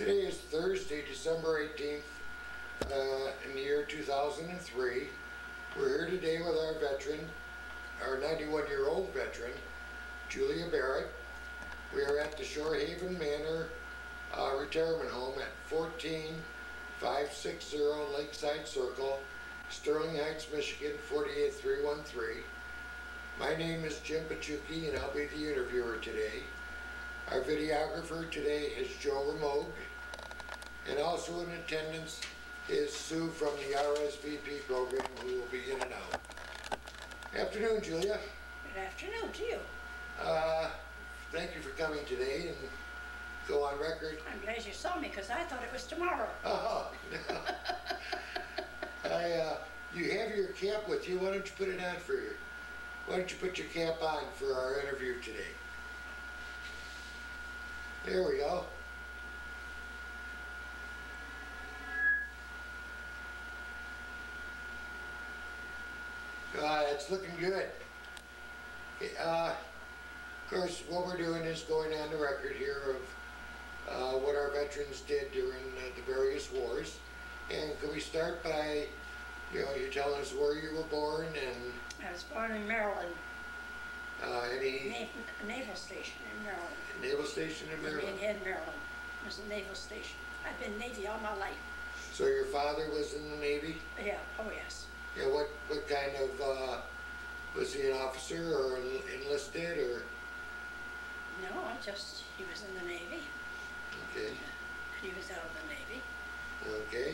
Today is Thursday, December 18th, in the year 2003. We're here today with our veteran, our 91-year-old veteran, Julia Barrett. We are at the Shorehaven Manor retirement home at 14560 Lakeside Circle, Sterling Heights, Michigan 48313. My name is Jim Pachuki and I'll be the interviewer today. Our videographer today is Joe Remogue, and also in attendance is Sue from the RSVP program, who will be in and out. Afternoon, Julia. Good afternoon to you. Thank you for coming today and go on record. I'm glad you saw me because I thought it was tomorrow. Oh, no. You have your cap with you. Why don't you put it on for your, why don't you put your cap on for our interview today? There we go. It's looking good. Okay, of course, what we're doing is going on the record here of what our veterans did during the various wars. And can we start by, you telling us where you were born and... I was born in Maryland. Any... Naval station in Maryland. Naval station in Maryland? In Head, Maryland. It was a naval station. I've been Navy all my life. So your father was in the Navy? Yeah, oh yes. Yeah, what kind of, was he an officer or enlisted or? No, he was in the Navy. Okay. He was out of the Navy. Okay.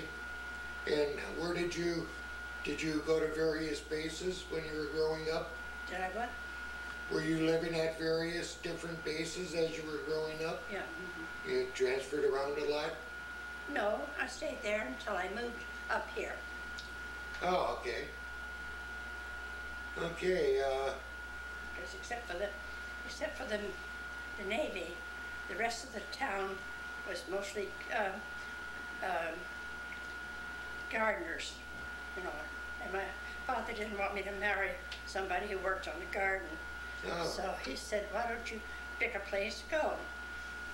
And where did you go to various bases when you were growing up? Did I what? Were you living at various different bases as you were growing up? Yeah. Mm-hmm. You transferred around a lot? No, I stayed there until I moved up here. Oh, okay. Okay, Because except for the Navy, the rest of the town was mostly gardeners, and my father didn't want me to marry somebody who worked on the garden. oh. So he said, why don't you pick a place to go?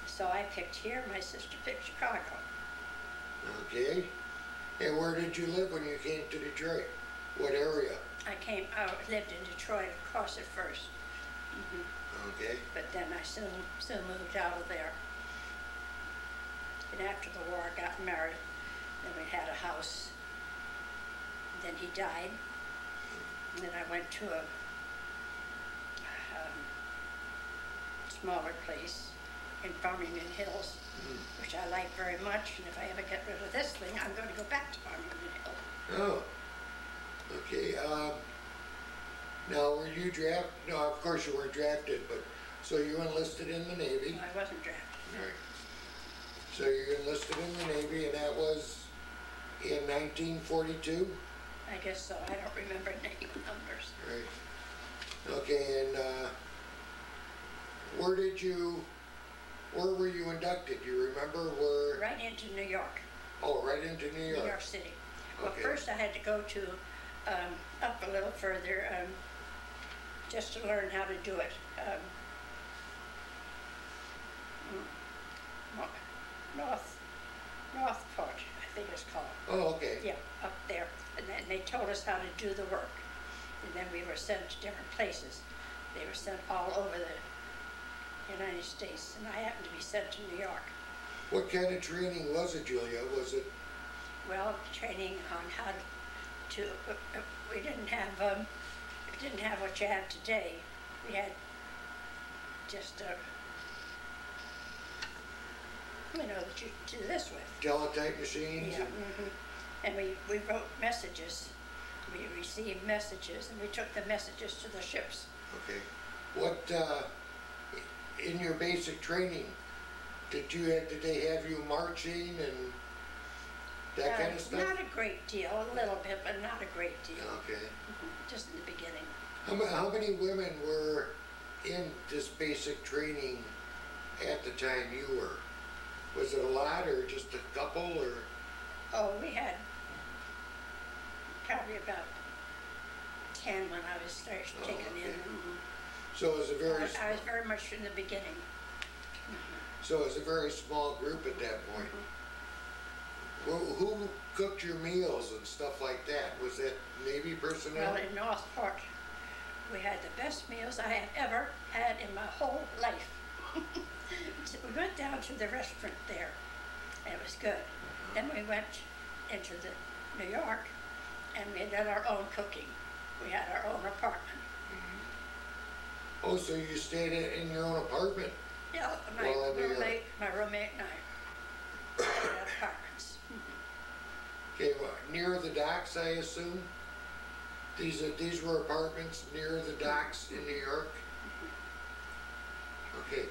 So I picked here, my sister picked Chicago. Okay. And where did you live when you came to Detroit? What area? I lived in Detroit, of course, at first. Mm-hmm. Okay. But then I soon moved out of there. And after the war, I got married. Then we had a house. Then he died. And then I went to a smaller place in Farmington Hills, which I like very much. And if I ever get rid of this thing, I'm going to go back to Farmington Hills. Oh. Okay. Now, were you drafted? No, of course you weren't drafted, but so you enlisted in the Navy. I wasn't drafted. Right. So you enlisted in the Navy, and that was in 1942? I guess so. I don't remember name numbers. Right. Okay, and where were you inducted? Do you remember where? Right into New York. Oh, right into New York. New York City. Well, Okay. first I had to go to up a little further just to learn how to do it. Northport, I think it's called. Oh, okay. Yeah, up there. And then they told us how to do the work. And then we were sent to different places. They were sent all over the United States, and I happened to be sent to New York. What kind of training was it, Julia? Was it? Well, training on how to we didn't have what you have today. We had just that you do this with. Teletype machines? Yeah. And we wrote messages. We received messages, and we took the messages to the ships. Okay. What in your basic training did they have you marching and that kind of stuff? Not a great deal, a little bit, but not a great deal. Okay. Just in the beginning. How many women were in this basic training at the time you were? Was it a lot or just a couple or? Oh, we had probably about 10 when I was taken in. So it was a very... I was very much in the beginning. So it was a very small group at that point. Who cooked your meals and stuff like that? Was that Navy personnel? Well, in Northport, we had the best meals I have ever had in my whole life. So we went down to the restaurant there, and it was good. Then we went into New York, and we did our own cooking. We had our own apartment. Oh, so you stayed in your own apartment? Yeah, my roommate and I had apartments. Okay, well, near the docks, I assume? These were apartments near the docks in New York? Okay.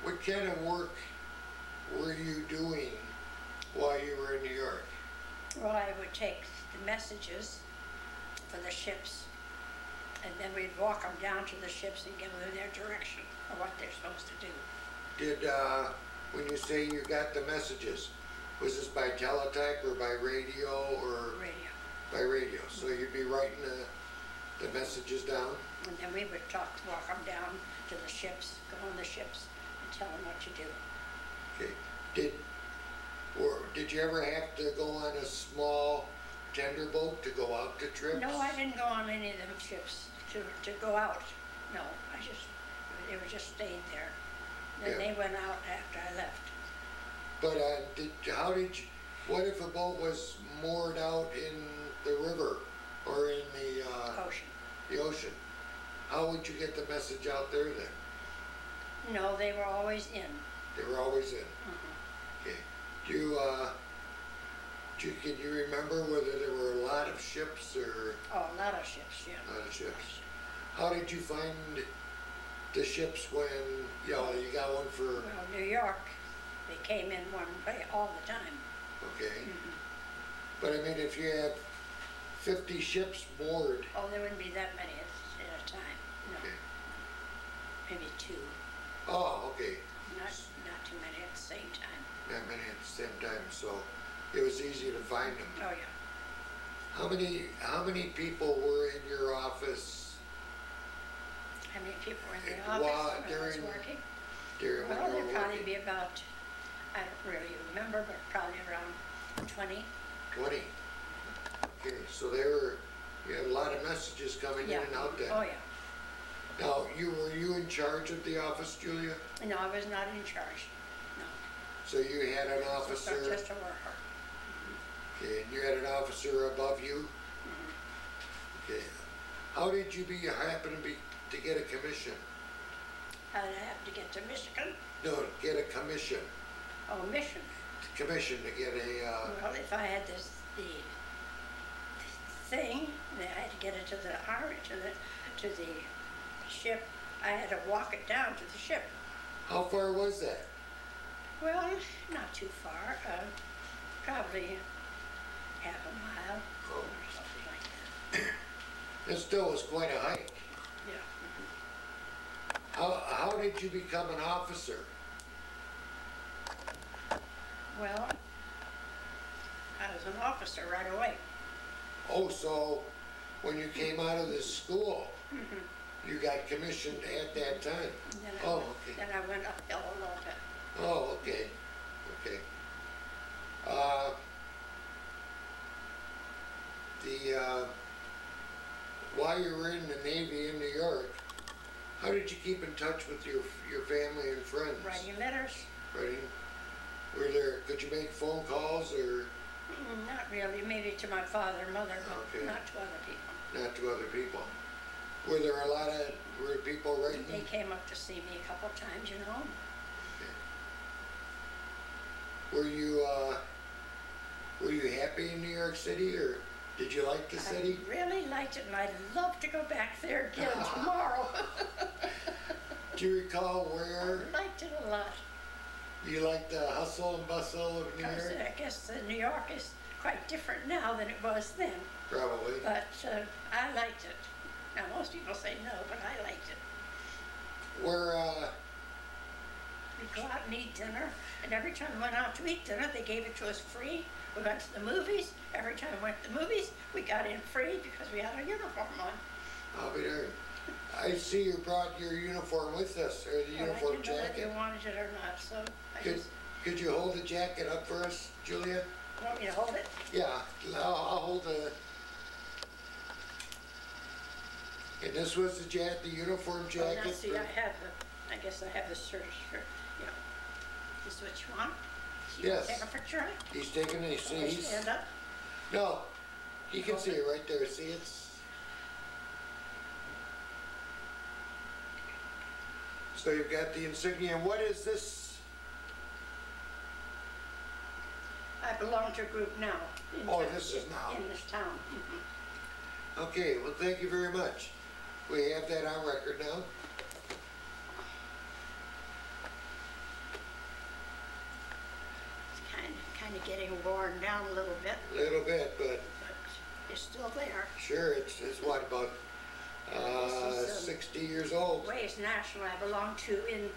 What kind of work were you doing while you were in New York? Well, I would take the messages for the ships, and then we'd walk them down to the ships and give them their direction of what they're supposed to do. Did, when you say you got the messages, was this by teletype or by radio or? Radio. By radio, so you'd be writing the messages down? And then we would walk them down to the ships, go on the ships, and tell them what to do. Okay. Did you ever have to go on a small tender boat to go out to trips? No, I didn't go on any of them ships to go out. No, they were just staying there. Then they went out after I left. But what if a boat was moored out in the river or in the Ocean. The ocean? How would you get the message out there then? No, they were always in. They were always in. Okay. Can you remember whether there were a lot of ships or? Oh, a lot of ships, yeah. A lot of ships. How did you find the ships when, you got one for? Well, New York, they came in one way all the time. Okay. But I mean, if you have 50 ships moored. Oh, there wouldn't be that many at a time, no. Okay. Maybe two. Oh, okay. Not too many at the same time. Not many at the same time, so it was easy to find them. Oh, yeah. How many people were in your office? How many people were in the office when I was working? Well, there'd probably be about, I don't really remember, but probably around 20. 20? Okay, so you had a lot of messages coming in and out then. Oh, yeah. Now, were you in charge of the office, Julia? No, I was not in charge, no. So you had an officer? Just a worker. Okay, and you had an officer above you? Okay. How did you happen to get a commission? How did I have to get to Michigan? No, get a commission. Oh, mission. Commission to get a. Well, if I had the thing, then I had to get it to the army, to the ship. I had to walk it down to the ship. How far was that? Well, not too far. Probably half a mile or something like that. It still was quite a hike. Yeah. How did you become an officer? Well, I was an officer right away. Oh, so when you came out of this school, you got commissioned at that time? Okay. Then I went uphill a little bit. Oh, okay. Okay. While you were in the Navy in New York, how did you keep in touch with your family and friends? Writing letters. Writing? Could you make phone calls or? Not really, maybe to my father and mother, but not to other people. Not to other people. Were people writing? They came up to see me a couple times, you know. Okay. Were you happy in New York City, or did you like the city? I really liked it, and I'd love to go back there again tomorrow. Do you recall where? I liked it a lot. You like the hustle and bustle of New York? I guess New York is quite different now than it was then. Probably. But I liked it. Now most people say no, but I liked it. We'd go out and eat dinner, and every time we went out to eat dinner, they gave it to us free. We went to the movies. Every time we went to the movies, we got in free because we had our uniform on. I'll be there. I see you brought your uniform with us, or the uniform I didn't know jacket. whether you wanted it or not, so I just, Could you hold the jacket up for us, Julia? you want me to hold it? Yeah, I'll hold the. And this was the uniform Oh, jacket. now, see, I guess I have the shirt, yeah. This is what you want? You Yes. Take a picture of it? He's taking it. See, he's. Stand up? No, he can see it right there. See, it's. So you've got the insignia. And what is this? I belong to a group now. This is now. In this town. Mhm. Okay, well, thank you very much. We have that on record now. It's kind of getting worn down a little bit, A little bit, but but it's still there. sure, it's what, about This is, 60 years old? Ways National I belong to in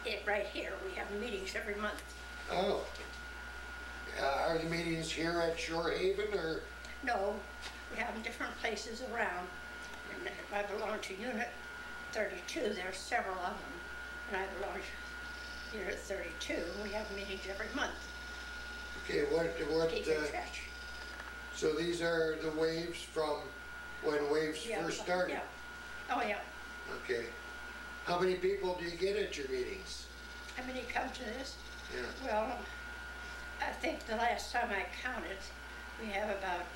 it right here. We have meetings every month. Oh. Are the meetings here at Shore Haven, or? No, we have them different places around. And I belong to Unit 32. There's several of them. And I belong to Unit 32. We have meetings every month. Okay, Keep in touch. so these are the waves from when waves Yeah, first started? Yeah. Oh, yeah. Okay. How many people do you get at your meetings? How many come to this? Yeah. Well, I think the last time I counted, we have about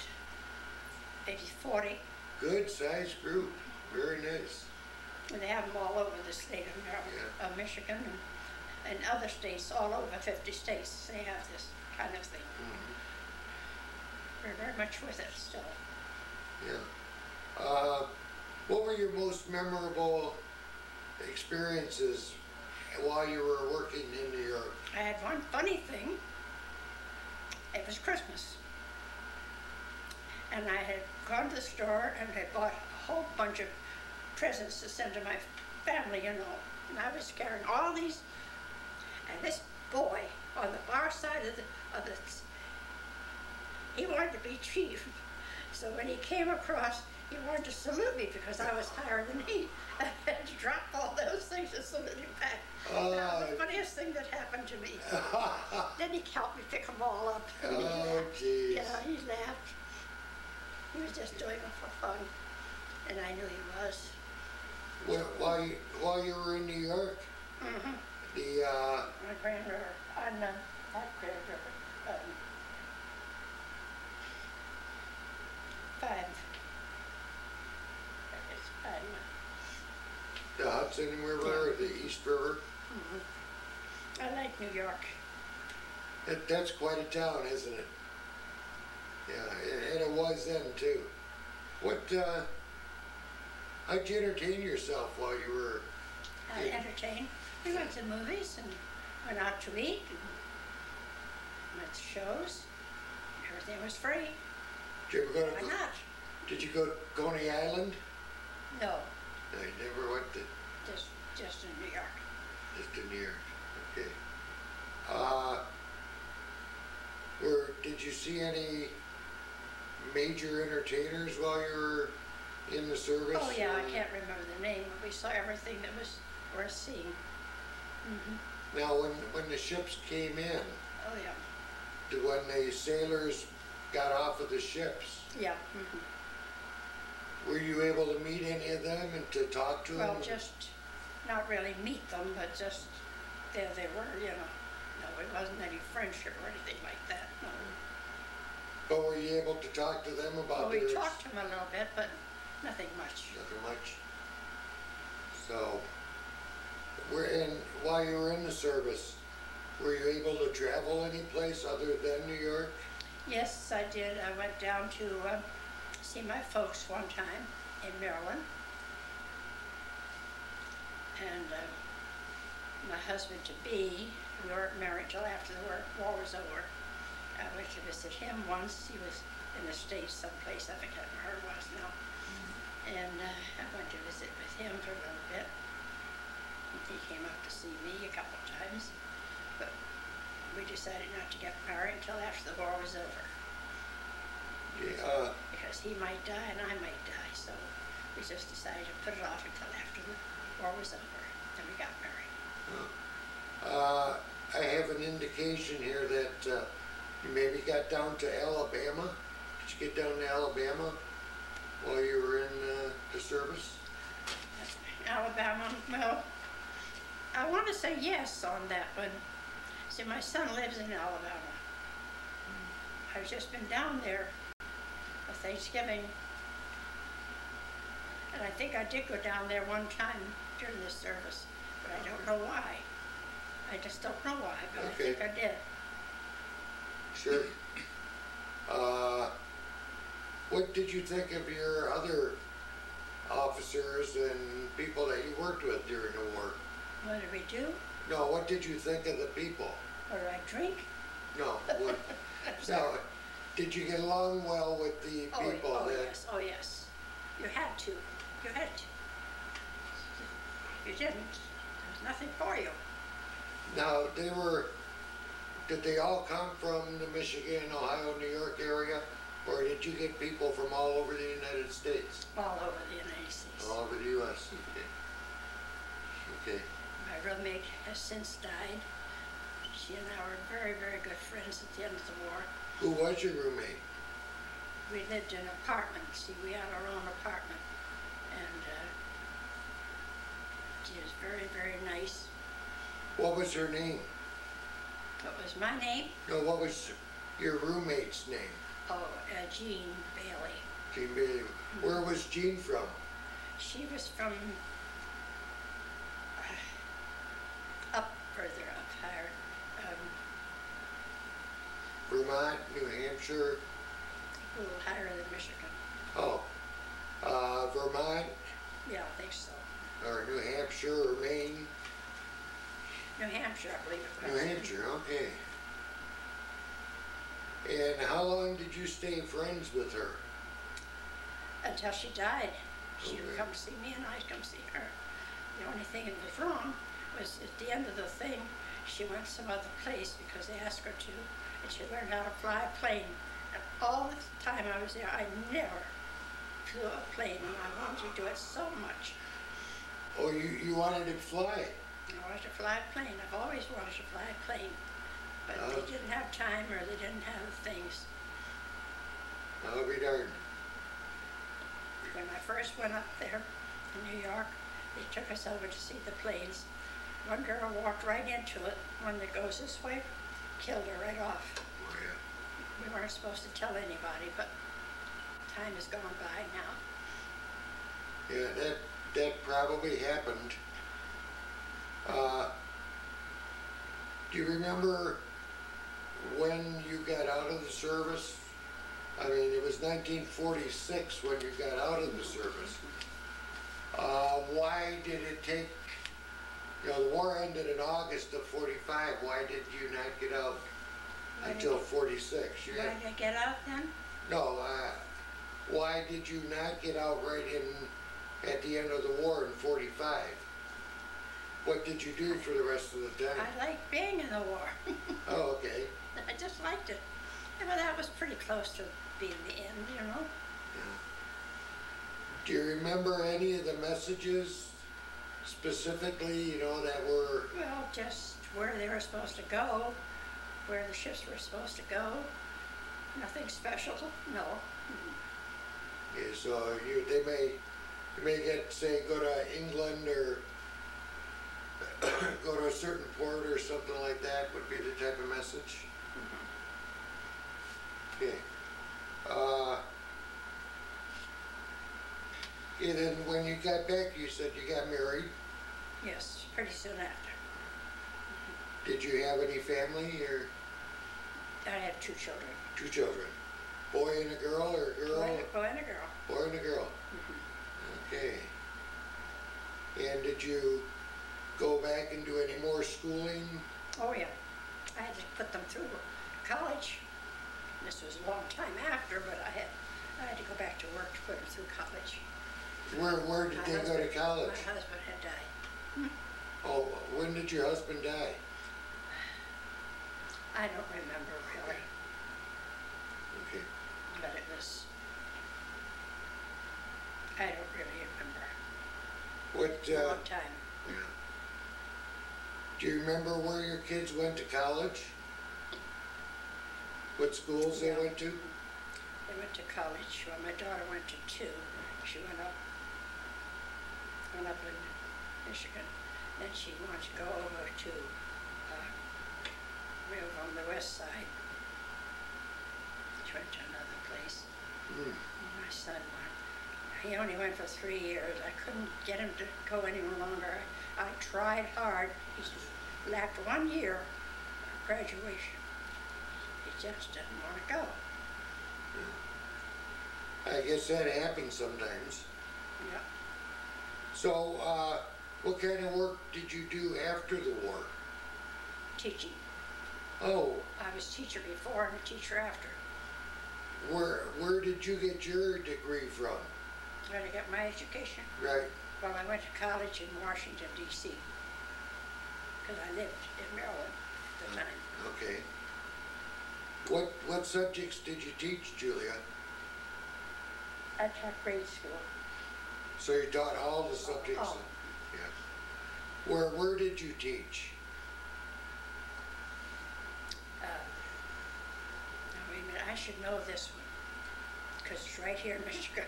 maybe 40. Good sized group. Very nice. And they have them all over the state of Yeah. Michigan and other states, all over 50 states. They have this kind of thing. Mhm. We're very much with it still. Yeah. What were your most memorable experiences while you were working in New York? I had one funny thing. It was Christmas. And I had gone to the store and had bought a whole bunch of presents to send to my family, you know. And I was carrying all these, and this boy on the far side of the he wanted to be chief. So when he came across, he wanted to salute me because I was higher than he. I had to drop all those things to salute him back. That was the funniest thing that happened to me. Then he helped me pick them all up. And he Oh, laughed. jeez. Yeah, he laughed. He was just doing it for fun, and I knew he was. While you were in New York, Mm-hmm. the On Grand River, on not Grand River, 5. It's 5 miles. the Hudson River, or the East River, I like New York. that's quite a town, isn't it? Yeah, and it was then too. How'd you entertain yourself while you were? I entertained. We went to movies and went out to eat and went to shows. Everything was free. Did you ever go Why to? not? Did you go to Coney Island? No, I never went to. just in New York. Just in New York. Okay. Did you see any major entertainers while you were in the service? Oh yeah, I can't remember the name, but we saw everything that was worth seeing. Now, when the ships came in, Oh yeah, when the sailors got off of the ships, yeah. were you able to meet any of them and to talk to them? Well, just not really meet them, but just there they were, you know. No, it wasn't any friendship or anything like that, no. But were you able to talk to them about Well, we their? talked to them a little bit, but nothing much. Nothing much. So, while you were in the service, were you able to travel any place other than New York? Yes, I did. I went down to see my folks one time in Maryland. And my husband-to-be, we weren't married till after the war was over. I went to visit him once. He was in the States someplace. I forget where it was now. And I went to visit with him for a little bit. He came up to see me a couple of times, but we decided not to get married until after the war was over. Yeah. Because he might die and I might die, so we just decided to put it off until after the war was over. Then we got married. I have an indication here that you maybe got down to Alabama. Did you get down to Alabama while you were in the service? Alabama, well, I want to say yes on that one. See, my son lives in Alabama. I've just been down there for Thanksgiving. And I think I did go down there one time during the service, but I don't know why. I just don't know why, but Okay. I think I did. Sure. What did you think of your other officers and people that you worked with during the war? What did we do? No, what did you think of the people? What did I drink? No, what, no, did you get along well with the people Oh that? yes, oh yes. You had to. You had to. If you didn't, there was nothing for you. Now, did they all come from the Michigan, Ohio, New York area? Or did you get people from all over the United States? All over the United States. All over the U.S., okay. Okay, My roommate has since died. She and I were very, very good friends at the end of the war. who was your roommate? We lived in an apartment. See, we had our own apartment. And she was very, very nice. What was her name? What was my name? No, what was your roommate's name? Oh, Jean Bailey. Jean Bailey. Where was Jean from? She was from up further, up higher. Vermont, New Hampshire? A little higher than Michigan. Oh, Vermont Yeah, I think so. or New Hampshire or Maine? New Hampshire, I believe it New was. Hampshire, okay. And how long did you stay friends with her? Until she died. She would Okay. come see me and I'd come see her. The only thing that was wrong was at the end of the thing, she went some other place because they asked her to, and she learned how to fly a plane. And all the time I was there, I never flew a plane, and I wanted to do it so much. Oh, you wanted to fly? I wanted to fly a plane. I've always wanted to fly a plane. But Oh. they didn't have time or they didn't have the things. I'll be darned. When I first went up there in New York, they took us over to see the planes. One girl walked right into it, one that goes this way, killed her right off. Oh, yeah. We weren't supposed to tell anybody, but time has gone by now. Yeah, that probably happened. Do you remember when you got out of the service? I mean, it was 1946 when you got out of the service. Why did it take, the war ended in August of 45. Why did you not get out until 46? Why did I get out then? No, why did you not get out right at the end of the war in 45? What did you do for the rest of the time? I liked being in the war. Oh, okay. I just liked it. Yeah, well, that was pretty close to being the end, you know. Yeah. Do you remember any of the messages specifically, that were... Well, just where they were supposed to go, where the ships were supposed to go. Nothing special, no. Yeah, so they may get, say, go to England or go to a certain port or something like that would be the type of message. Okay. And then when you got back, you said you got married. Yes, pretty soon after. Did you have any family or I had 2 children. 2 children? Boy and a girl or a girl? Boy and a girl. Boy and a girl. Okay. And did you go back and do any more schooling? Oh yeah, I had to put them through college. This was a long time after, but I had to go back to work to put them through college. Where did they go to college? My husband had died. Oh, when did your husband die? I don't remember really, Okay. but it was, I don't really remember. What, A long time. yeah. Do you remember where your kids went to college? What schools they Yeah. went to? They went to college. Well, my daughter went to two. She went up in Michigan. Then she wanted to go over to, we were on the west side. She went to another place. Hmm. My son went. He only went for 3 years. I couldn't get him to go any longer. I tried hard. He lacked 1 year of graduation. He just didn't want to go. I guess that happens sometimes. Yeah. So, what kind of work did you do after the war? Teaching. Oh, I was teacher before and a teacher after. where did you get your degree from? Where I got my education. Right. Well, I went to college in Washington, D.C. because I lived in Maryland at the time. Okay. What subjects did you teach, Julia? I taught grade school. So you taught all the subjects? Oh. Yeah. Where did you teach? Now, wait a minute, I should know this one because it's right here in Michigan.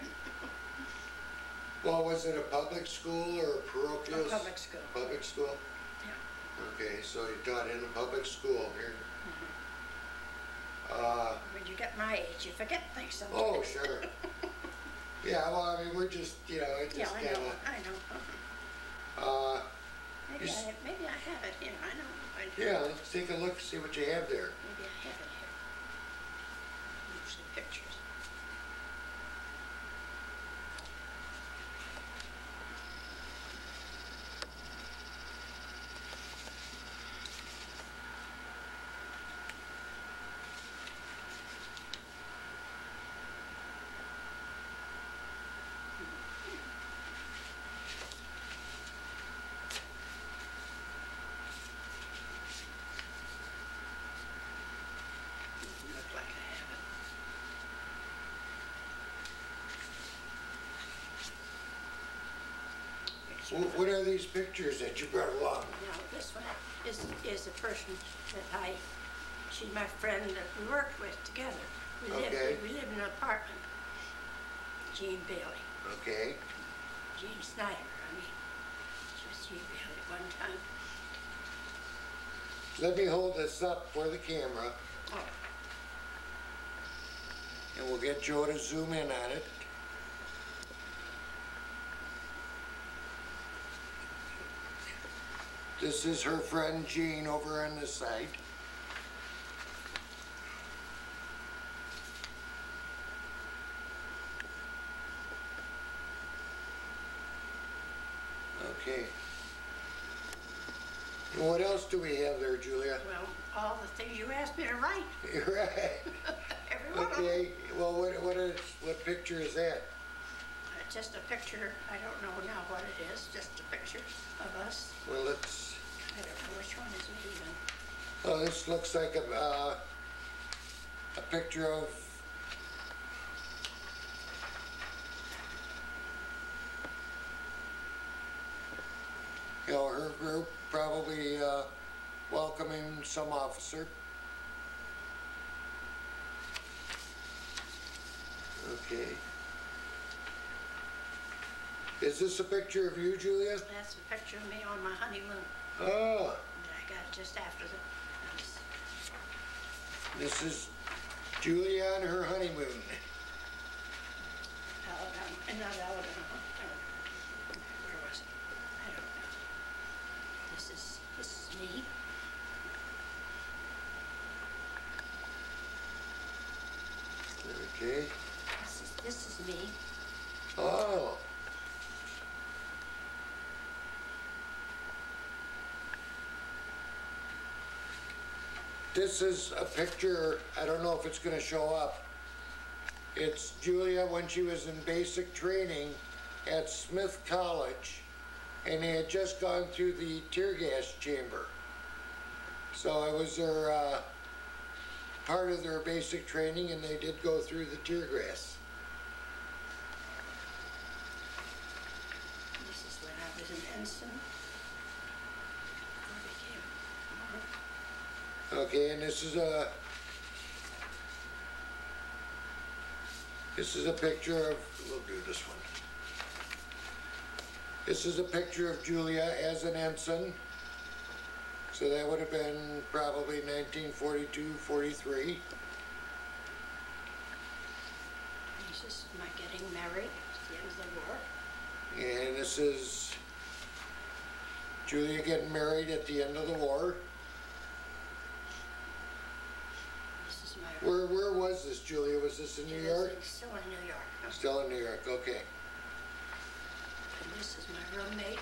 Well, was it a public school or a parochial? A public school. Public school? Yeah. Okay, so you taught in a public school here. When you get my age, you forget things sometimes. Oh, sure. Yeah, well, I mean, we're just, it Yeah, just I kind know. of, Maybe I have it here. I know. yeah, let's take a look, see what you have there. Maybe I have it here. Usually pictures. Look like I have it. What are these pictures that you brought along? Now, this one is a person that she's my friend that we worked with together. Okay. We lived in an apartment. Jean Bailey. Okay. Jean Snyder, I mean. She was Jean Bailey at one time. Let me hold this up for the camera, Oh, and we'll get Joe to zoom in on it. This is her friend Jean over on this side. Okay. And what else do we have there, Julia? well, all the things you asked me to write, You're right. every one of them. Okay, well, what picture is that? It's just a picture, I don't know now what it is, just a picture of us. Well, let's, I don't know which one is me even. oh, this looks like a picture of, her group probably welcoming some officer. Okay. Is this a picture of you, Julia? That's a picture of me on my honeymoon. Oh, that I got just after the, this is Julia on her honeymoon. Alabama, not Alabama. Where was it? I don't know. This is me. Okay. This is me. Oh. This is a picture, I don't know if it's gonna show up. It's Julia when she was in basic training at Smith College and they had just gone through the tear gas chamber. So it was their part of their basic training, and they did go through the tear gas. This is when I was an ensign. I became Okay, and this is a picture of, we'll do this one. This is a picture of Julia as an ensign. So that would have been probably 1942, 43. This is my getting married at the end of the war. And this is Julia getting married at the end of the war. This is my... Where was this, Julia? Was this in New York? Still in New York. Still in New York, okay. And this is my roommate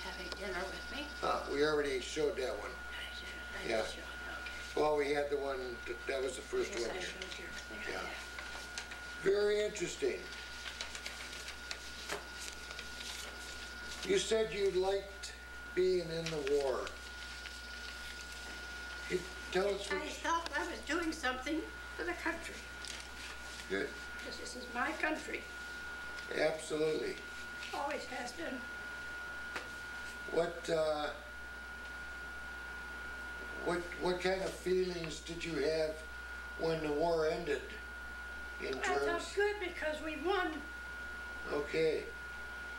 having dinner with me. We already showed that one. I Yeah. did show it, okay. Well, we had the one, that was the first Yes, one I here. showed you. Yeah. Very interesting. You said you liked being in the war. You tell us I what felt I was doing something for the country, Good. because this is my country. Absolutely. Always has been. What kind of feelings did you have when the war ended? In I terms, felt good because we won. okay.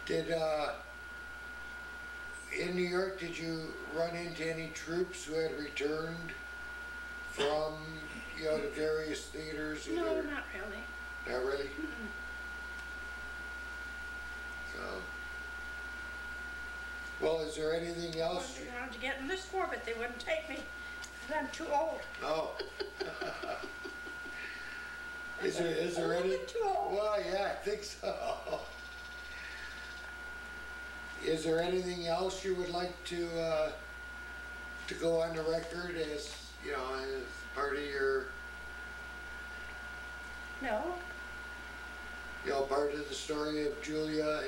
Did in New York, did you run into any troops who had returned from, the various theaters? No, either? not really. Not really? Mm-mm. So, well, is there anything I else? wanted to get in this war, but they wouldn't take me, because I'm too old. Oh. Is there A little any? bit too old. Well, yeah, I think so. Is there anything else you would like to go on the record as, as part of your, No, part of the story of Julia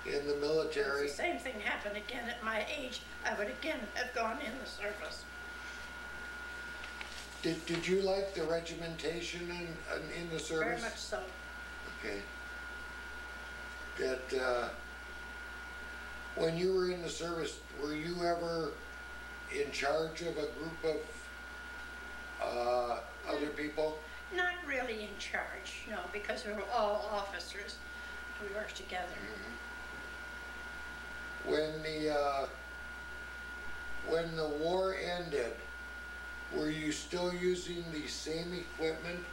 in the if military? the same thing happened again at my age, I would again have gone in the service. Did you like the regimentation in the service? Very much so. Okay. That, when you were in the service, were you ever in charge of a group of other people? Not really in charge, no, because we were all officers. We worked together. When the war ended, were you still using the same equipment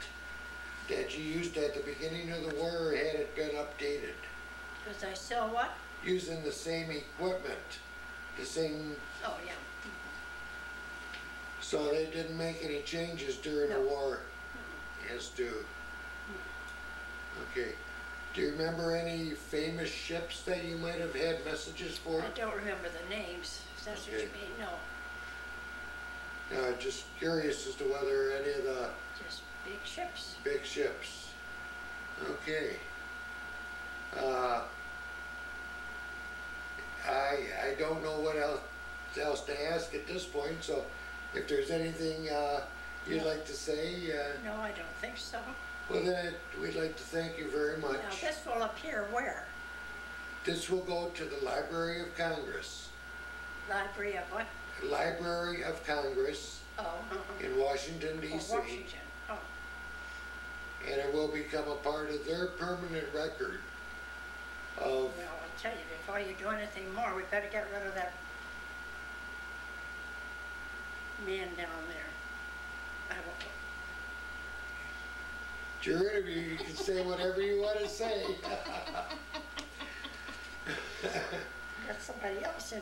that you used at the beginning of the war, or had it been updated? Was I still what? Using the same equipment, the same, Oh, yeah. so they didn't make any changes during the No. war as to, okay. Do you remember any famous ships that you might have had messages for? I don't remember the names, if that's what you Okay. mean, no. Just curious as to whether any of the Just big ships. big ships. Okay. I don't know what else to ask at this point, so if there's anything you'd like to say, No, I don't think so. well then we'd like to thank you very much. Now, this will appear where? This will go to the Library of Congress. Library of what? Library of Congress Oh, uh-huh. in Washington, Oh, D.C. Washington. Oh, And it will become a part of their permanent record of, well, I'll tell you, before you do anything more, we better get rid of that man down there. I won't. it's your interview, you can say whatever you want to say. Got somebody else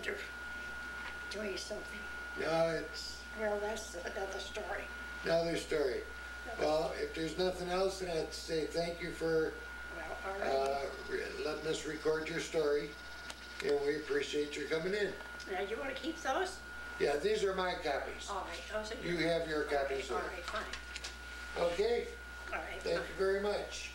doing something. No, it's Well, that's another story. another story. Well, if there's nothing else, then I'd say thank you for Well, all right. letting us record your story, and we appreciate your coming in. Now, you want to keep those? Yeah, these are my copies. All right, those are You yours. have your copies All there. right, fine. Okay, All right, thank fine. you very much.